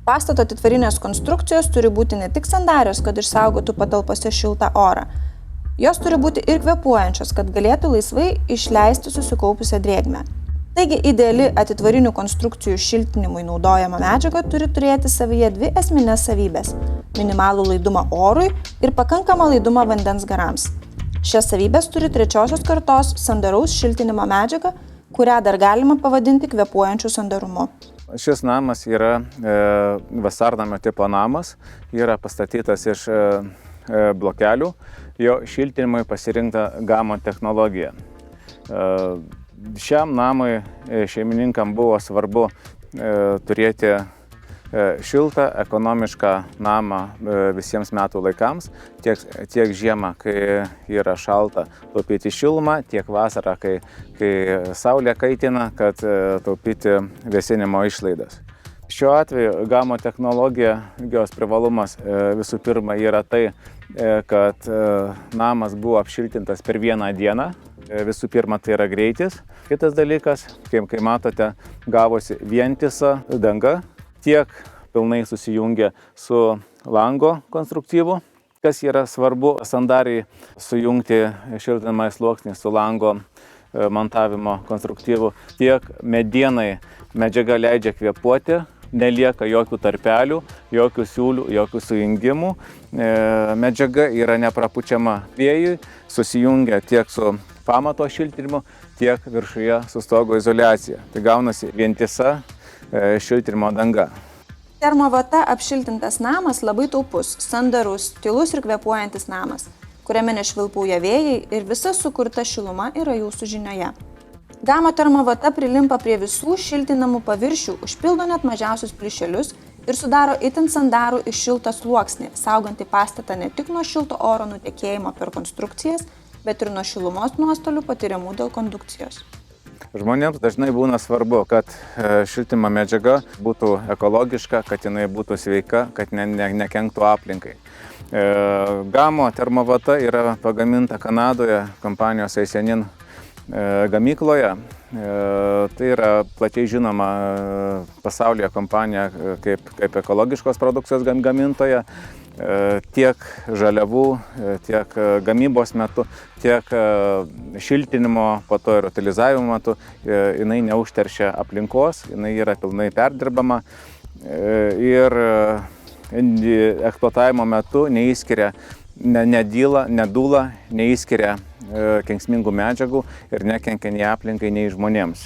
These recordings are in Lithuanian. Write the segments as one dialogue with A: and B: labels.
A: Pastato atitvarinės konstrukcijos turi būti ne tik sandarios, kad išsaugotų patalpose šiltą orą. Jos turi būti ir kvėpuojančios, kad galėtų laisvai išleisti susikaupusią drėgmę. Taigi ideali atitvarinių konstrukcijų šiltinimui naudojama medžiaga turi turėti savyje dvi esmines savybės – minimalų laidumą orui ir pakankamą laidumą vandens garams. Šias savybės turi trečiosios kartos sandaraus šiltinimo medžiaga, kurią dar galima pavadinti kvėpuojančiu sandarumu.
B: Šis namas yra vasarnamio tipo namas, yra pastatytas iš blokelių, jo šiltinimui pasirinkta Gamo technologija. Šiam namui šeimininkam buvo svarbu turėti šiltą, ekonomišką namą visiems metų laikams, tiek žiemą, kai yra šalta, taupyti šilumą, tiek vasarą, kai saulė kaitina, kad taupyti vėsinimo išlaidas. Šiuo atveju Gamo technologija, jos privalumas visų pirma yra tai, kad namas buvo apšiltintas per vieną dieną. Visų pirma, tai yra greitis. Kitas dalykas, kai matote, gavosi vientisa danga, tiek pilnai susijungia su lango konstruktyvu. Kas yra svarbu, sandariai sujungti šiltinamąjį sluoksnį su lango montavimo konstruktyvu, tiek medienai medžiaga leidžia kvėpuoti, nelieka jokių tarpelių, jokių siūlių, jokių sujungimų. Medžiaga yra neprapučiama vėjui, susijungia tiek su pamato šiltinimu, tiek viršuje su stogo izoliacija. Tai gaunasi vientisa šiltinimo danga.
A: Termovata apšiltintas namas labai taupus, sandarus, tylus ir kvėpuojantis namas, kuriame nešvilpauja vėjai ir visa sukurta šiluma yra jūsų žinioje. Gamo termovata prilimpa prie visų šiltinamų paviršių, užpildo net mažiausius plyšelius ir sudaro itin sandarų ir šiltą sluoksnį, saugantį pastatą ne tik nuo šilto oro nutekėjimo per konstrukcijas, bet ir nuo šilumos nuostolių patiriamų dėl kondukcijos.
B: Žmonėms dažnai būna svarbu, kad šiltinimo medžiaga būtų ekologiška, kad jinai būtų sveika, kad nekenktų aplinkai. Gamo termovata yra pagaminta Kanadoje kompanijos Eisenin gamykloje. Tai yra plačiai žinoma pasaulyje kompanija kaip ekologiškos produkcijos gamintoja. Tiek žaliavų, tiek gamybos metu, tiek šiltinimo, po to ir utilizavimo metu, jinai neužteršia aplinkos, jinai yra pilnai perdirbama ir eksploatavimo metu neįskiria, nedyla, nedūla, neįskiria kenksmingų medžiagų ir nekenkia nei aplinkai, nei žmonėms.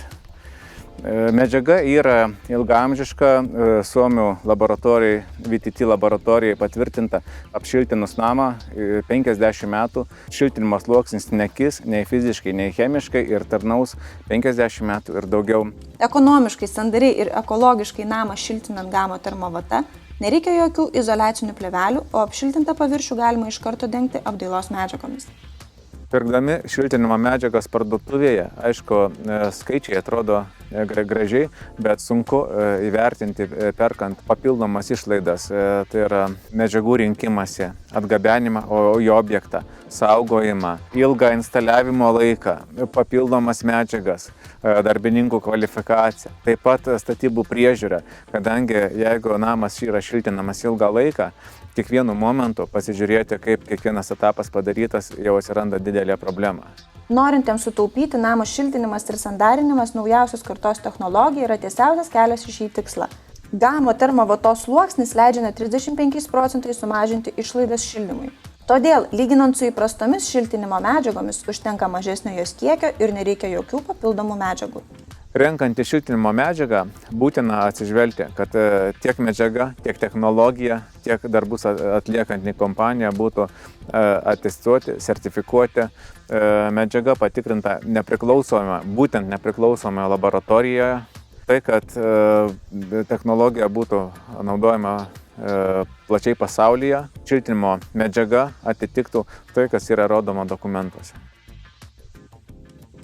B: Medžiaga yra ilgaamžiška, Suomių laboratorijai, VTT laboratorijai patvirtinta apšiltinus namą 50 metų. Šiltinimo sluoksnis nekis nei fiziškai, nei chemiškai ir tarnaus 50 metų ir daugiau.
A: Ekonomiškai, sandariai ir ekologiškai namą šiltinant Gamo termovata nereikia jokių izoliacinių plėvelių, o apšiltintą paviršių galima iš karto dengti apdailos medžiagomis.
B: Pirkdami šiltinimo medžiagas parduotuvėje, aišku, skaičiai atrodo gražiai, bet sunku įvertinti perkant papildomas išlaidas. Tai yra medžiagų rinkimąsi, atgabenimą į objektą, saugojimą, ilgą instaliavimo laiką, papildomas medžiagas, darbininkų kvalifikaciją, taip pat statybų priežiūrą, kadangi jeigu namas yra šiltinamas ilgą laiką, kiekvienu momentu pasižiūrėti, kaip kiekvienas etapas padarytas, jau atsiranda didelė problema.
A: Norintiems sutaupyti, namo šiltinimas ir sandarinimas naujausios kartos technologija yra tiesiausias kelias į šį tikslą. Gamo termovatos sluoksnis leidžia net 35% sumažinti išlaidas šildymui. Todėl, lyginant su įprastomis šiltinimo medžiagomis, užtenka mažesnio jos kiekio ir nereikia jokių papildomų medžiagų.
B: Renkantį šiltinimo medžiagą būtina atsižvelgti, kad tiek medžiaga, tiek technologija, tiek darbus atliekanti kompanija būtų atestuoti, sertifikuoti. Medžiaga patikrinta būtent nepriklausomoje laboratorijoje. Tai, kad technologija būtų naudojama plačiai pasaulyje, šiltinimo medžiaga atitiktų tai, kas yra rodoma dokumentuose.